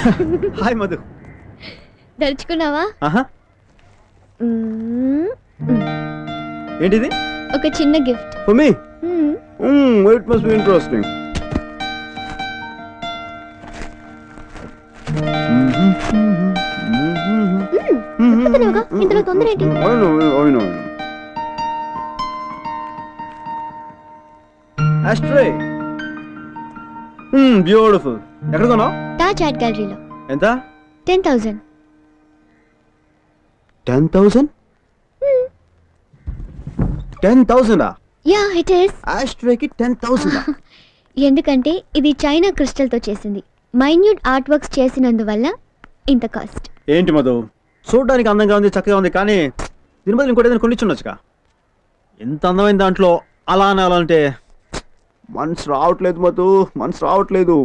Hi Madhu. దర్చుకున్నావా? ఏంటిది? ఒక చిన్న gift. For me? It must be interesting. ఇందులో తొందర ఏంటి? ఆస్ట్రే. బ్యూటిఫుల్. ఎక్కడ కొన్నావు? తాజ్ ఆర్ట్ గ్యాలరీలో. ఎంత? 10,000. 10,000? 10,000? Yeah it is. ఆస్ట్రేకి 10,000? ఎందుకంటే ఇది చైనా క్రిస్టల్ తో చేసింది. మైన్యూట్ ఆర్ట్ వర్క్స్ చేసినందువల్ల ఇంత కాస్ట్. ఏంటి మధు, చూడడానికి అందంగా ఉంది, చక్కగా ఉంది, కానీ దీని బదులు ఇంకోటి ఏదైనా కొనిచ్చుండొచ్చుగా. ఎంత అందమైన దాంట్లో అలా అనాలంటే మనసు రావట్లేదు మధు, మనసు రావట్లేదు.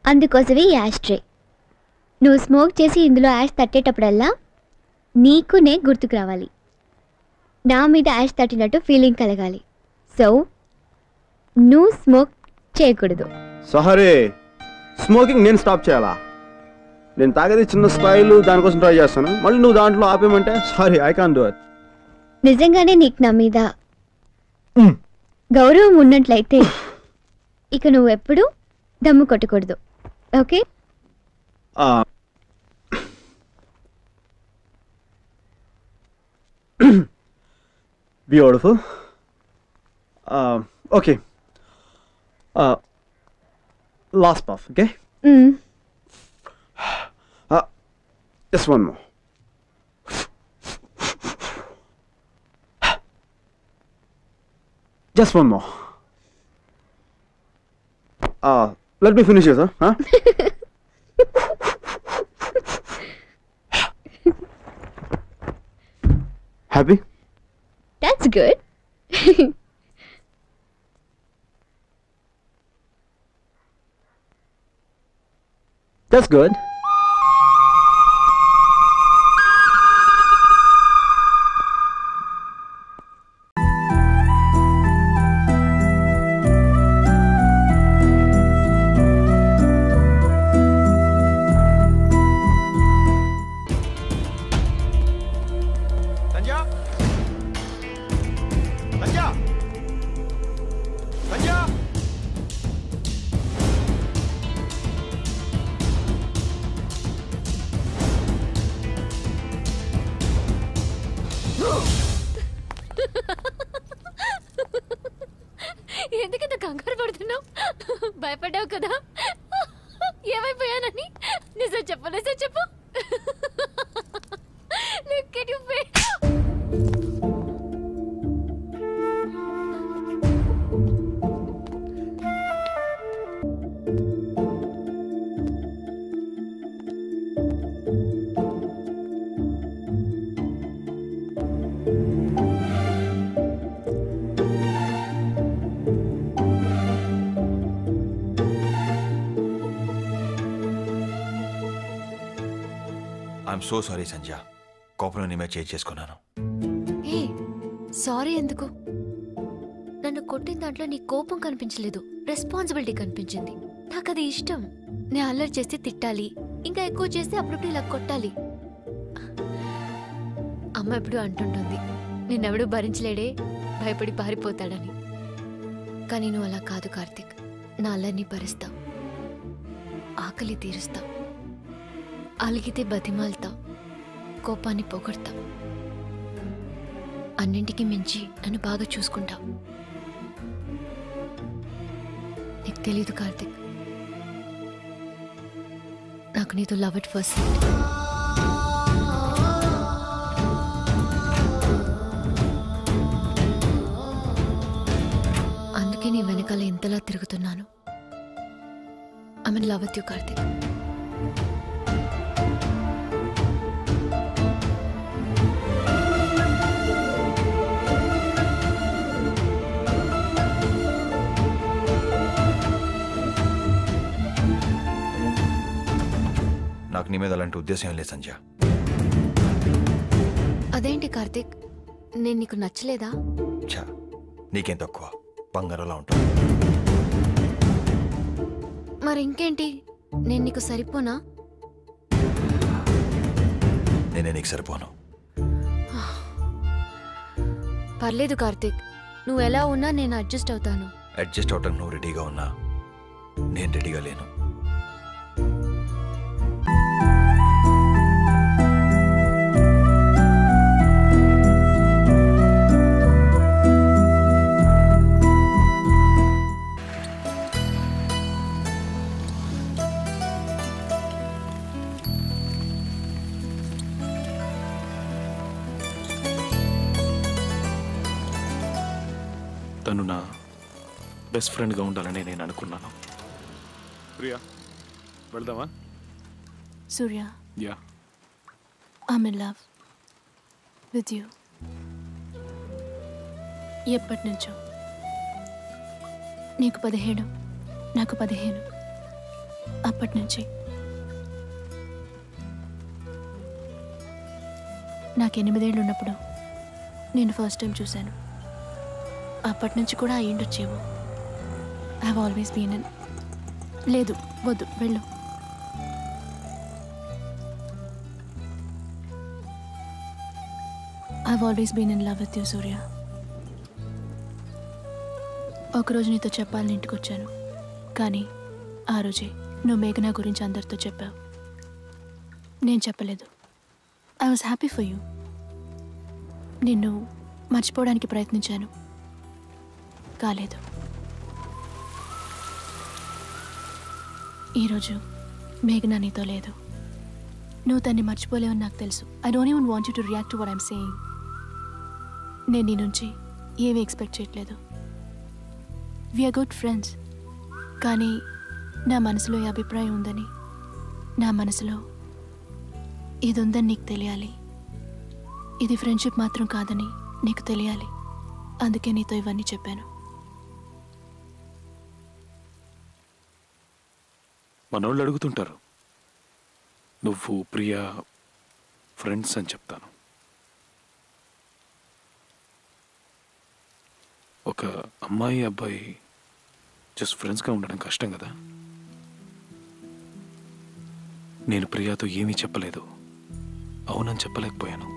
అందుకోసమే ఈ యాష్ట్రే. నువ్వు స్మోక్ చేసి ఇందులో యాష్ తట్టేటప్పుడల్లా నీకు నే గుర్తుకు రావాలి. నా మీద యాష్ తట్టినట్టు ఫీలింగ్ కలగాలి. సో నువ్వు స్మోక్ చేయకూడదు. సహరే, స్మోకింగ్ నేను స్టాప్ చేయాలా? నేను తాగేది చిన్న స్టైల్, దానికోసం ట్రై చేస్తాను. మళ్ళీ నువ్వు దాంట్లో ఆపేమంటే sorry, I can't do it. నిజంగానే నీకు నా మీద గౌరవం ఉన్నట్లయితే ఇక నువ్వు ఎప్పుడు దమ్ము కొట్టకూడదు. Okay? Beautiful. Okay, last puff, okay? Just one more. Just one more. Let me finish this, huh? Happy? That's good. That's good. ఎందుకంత కంగారు పడుతున్నావు? భయపడ్డావు కదా ఏమైపోయానని. నిజం చెప్పు, నిజం చెప్పు. Look at your face. I'm so sorry Sanjay, కోపంలో నీ మీద చేంజ్ చేసుకున్నాను. ఏ సారీ ఎందుకు? నన్ను కొట్టిన దాంట్లో నీ కోపం కనిపించలేదు, రెస్పాన్సిబిలిటీ కనిపించింది. నాకు అది ఇష్టం. నేను అల్లరి చేస్తే తిట్టాలి, ఇంకా ఎక్కువ చేస్తే అప్పుడప్పుడు ఇలా కొట్టాలి. అమ్మ ఎప్పుడు అంటుంటుంది నిన్నెవడూ భరించలేడే, భయపడి పారిపోతాడని. కానీ నువ్వు అలా కాదు కార్తిక్. నా అల్లరిని భరిస్తావు, ఆకలి తీరుస్తావు, అలిగితే బతిమాలుతావు, కోపాన్ని పొగడతావు, అన్నింటికి మించి నన్ను బాగా చూసుకుంటావు. నీకు తెలీదు కార్తిక్, నాకు నీతో లవ్ ఎట్ ఫస్ట్ సైట్. అందుకే నీ వెనకాల ఎంతలా తిరుగుతున్నాను. I mean love with you Karthik. నాకు నీ మీద అలాంటి ఉద్దేశం ఏం లేదు సంజయ్. అదేంటి కార్తిక్, నేను నీకు నచ్చలేదా? ఛా, నీకేం తక్కువ, బంగారంలా ఉంటుంది. మరి ఇంకేంటి, నేను నీకు సరిపోనా? నేనే నీకు సరిపోను. పర్లేదు కార్తీక్, నువ్వు ఎలా ఉన్నా నేను అడ్జస్ట్ అవుతాను. అడ్జస్ట్ అవటం నువ్వు రెడీగా ఉన్నా నేను రెడీగా లేను. తను నా బెస్ట్ ఫ్రెండ్గా ఉండాలని నేను అనుకున్నాను. ప్రియా, వెళ్దామా? Surya, yeah, I'm in love with you. ఎప్పటి నుంచో. నీకు 17, నాకు 15. అప్పటి నుంచి నాకు 8 ఏళ్ళు ఉన్నప్పుడు నేను ఫస్ట్ టైం చూశాను. అప్పటి నుంచి కూడా అయ్యిండొచ్చేమో. I have always been in. లేదు, వద్దు, వెళ్ళు. I have always been in love with you Surya. ఒకరోజు నీతో చెప్పాలని ఇంటికి వచ్చాను, కానీ ఆ రోజే నువ్వు మేఘనా గురించి అందరితో చెప్పావు. నేను చెప్పలేదు. I was happy for you. నిన్ను మర్చిపోవడానికి ప్రయత్నించాను, కాలేదు. ఈరోజు మేఘనా నీతో లేదు. నువ్వు తన్ని మర్చిపోలేవని నాకు తెలుసు. I don't even want you to react to what I'm saying. నేను నీ నుంచి ఏమీ ఎక్స్పెక్ట్ చేయట్లేదు. We are good friends. కానీ నా మనసులో ఈ అభిప్రాయం ఉందని, నా మనసులో ఇది ఉందని నీకు తెలియాలి. ఇది ఫ్రెండ్షిప్ మాత్రం కాదని నీకు తెలియాలి. అందుకే నీతో ఇవన్నీ చెప్పాను. మనోళ్ళు అడుగుతుంటారు, నువ్వు ప్రియా ఫ్రెండ్స్ అని చెప్తాను. ఒక అమ్మాయి అబ్బాయి జస్ట్ ఫ్రెండ్స్గా ఉండడం కష్టం కదా. నేను ప్రియాతో ఏమీ చెప్పలేదు, అవునని చెప్పలేకపోయాను.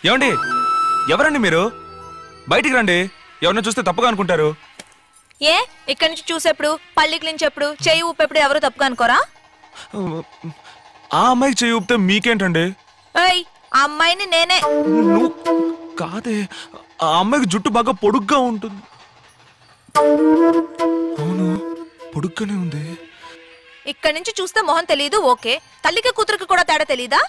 ఏమండి, ఎవరండి మీరు? బయటికి రండి, ఎవరిని చూస్తే తప్పుగా అనుకుంటారు. ఏ ఇక్కడి నుంచి చూసేప్పుడు, పల్లికి నుంచెప్పుడు, చెయ్యి ఊపేప్పుడు ఎవరు తప్పుగా అనుకోరా? ఆ అమ్మాయికి చెయ్యి ఊపితే మీకేంటండి? ఏయ్, ఆ అమ్మాయిని నేనే. నువ్వు కాదే, ఆ అమ్మాయికి జుట్టు బాగా పొడుగ్గా ఉంటుంది. అవును, పొడుగ్గానే ఉంది. ఇక్కడి నుంచి చూస్తే మొహం తెలీదు, ఓకే. తల్లికి కూతురికి కూడా తేడా తెలీదా?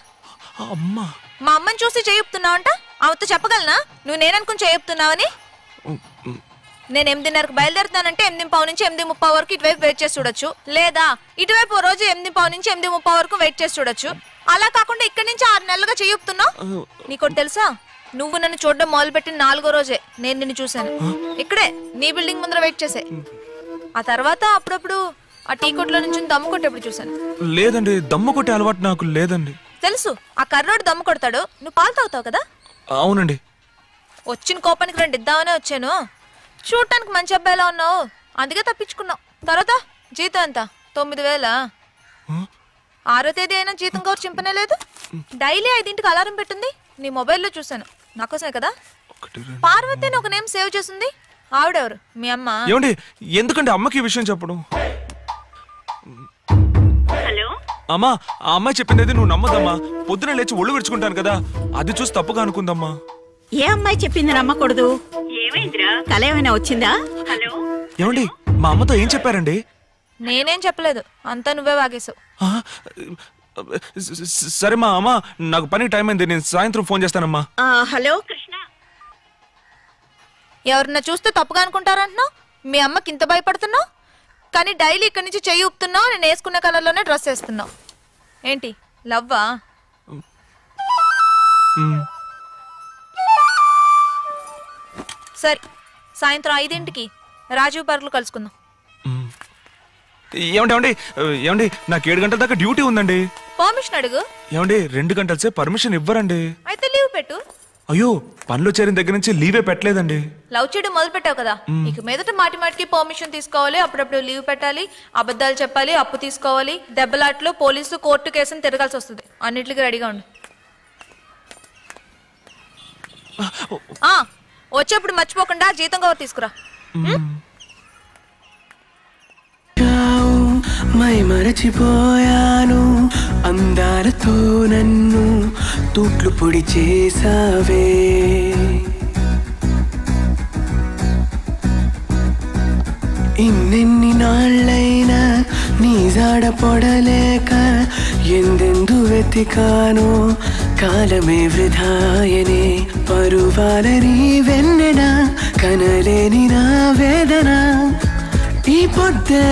అమ్మా, మా అమ్మని చూసి చేయుపుతున్నావంట. ఆమెతో చెప్పగలనా నువ్వు నేననుకుని చేయుపుతున్నావని? నేను 8:30కి బయలుదేరుతానంటే 8:15 నుంచి 8:30 వరకు ఇటువైపు వెయిట్ చేసి చూడొచ్చు, లేదా ఇటువైపు రోజు 8:15 నుంచి 8:30 వరకు వెయిట్ చేసి చూడొచ్చు. అలా కాకుండా ఇక్కడి నుంచి 6 నెలలుగా చేయుపుతున్నావు. నీకోటి తెలుసా, నువ్వు నన్ను చూడడం మొదలుపెట్టిన 4వ రోజే నేను నిన్ను చూశాను. ఇక్కడే నీ బిల్డింగ్ ముందర వెయిట్ చేసే. ఆ తర్వాత అప్పుడప్పుడు ఆ టీ కొట్లో నుంచి దమ్ము కొట్టేప్పుడు చూశాను. లేదండి, దమ్ము కొట్టే అలవాటు నాకు లేదండి. తెలుసు, ఆ కర్రోడు దమ్ము కొడతాడు, నువ్వు పాలు తాగుతావు కదా. అవునండి. వచ్చిన కోపానికి 2 ఇద్దామనే వచ్చాను. చూడటానికి మంచి అబ్బాయిలా ఉన్నావు, అందుకే తప్పించుకున్నావు. తర్వాత జీతం ఎంత? 9,000. 6వ తేదీ అయినా జీతం కవర్ చింపనే లేదు. డైలీ 5ంటికి అలారం పెట్టింది, నీ మొబైల్లో చూశాను. నాకోసమే కదా. పార్వతి అని ఒక నేమ్ సేవ్ చేసింది, ఆవిడెవరు? మీ అమ్మ. ఏమండి, ఎందుకంటే అమ్మకి ఈ విషయం చెప్పడం? అమ్మా, ఆ అమ్మాయి చెప్పింది నువ్వు నమ్మదమ్మా. పొద్దున లేచి ఒళ్ళు విడుచుకుంటాను కదా, అది చూసి తప్పుగా అనుకుందమ్మా. ఏ అమ్మాయి చెప్పింది నమ్మకూడదు? ఏమైందిరా, కల ఏమైనా వచ్చిందా? ఏమండి, మా అమ్మతో ఏం చెప్పారండి? నేనేం చెప్పలేదు, అంతా నువ్వే వాగేశావు. సరే మా అమ్మ, నాకు పని టైం అయింది, నేను సాయంత్రం ఫోన్ చేస్తానమ్మా. హలో కృష్ణ. ఎవరన్నా చూస్తే తప్పుగా అనుకుంటారంటున్నావు. మీ అమ్మకి ఇంత భయపడుతున్నావు, కానీ డైలీ ఇక్కడి నుంచి చెయ్యి ఊపుతున్నావు, నేను వేసుకున్న కలర్లోనే డ్రెస్ వేస్తున్నావు. ఏంటి లవ్వా? సరే, సాయంత్రం 5ంటికి రాజీవ్ పార్క్లో కలుసుకుందాం. ఏమండి ఏమండి, నాకు 7 గంటల దాకా డ్యూటీ ఉందండి. పర్మిషన్ అడుగు. ఏమండి, 2 గంటల సేపు పర్మిషన్ ఇవ్వరండి. అయితే లీవ్ పెట్టు. అయ్యో, పనిలో చేరిన దగ్గర నుంచి లీవే పెట్టలేదండి. లవ్ చేయడం మొదలు పెట్టావు కదా, ఇక మీదట మాటి మాటికి పర్మిషన్ తీసుకోవాలి, అప్పుడప్పుడు లీవ్ పెట్టాలి, అబద్ధాలు చెప్పాలి, అప్పు తీసుకోవాలి, దెబ్బలాట్లు, పోలీసు, కోర్టు కేసుని తిరగాల్సి వస్తుంది. అన్నిటికీ రెడీగా ఉండు. వచ్చేప్పుడు మర్చిపోకుండా జీతం కవర్ తీసుకురా. మై మరచిపోయాను, అందాలతో నన్ను తూట్లు పొడి చేసావే. ఇన్నెన్ని నాళ్ళైనా నీ జాడ పొడలేక ఎందెందు వెతికానో, కాలమే వృధాయనే. పరువాలని వెన్నెన కనలేని నా వేదన ఈ పొద్దే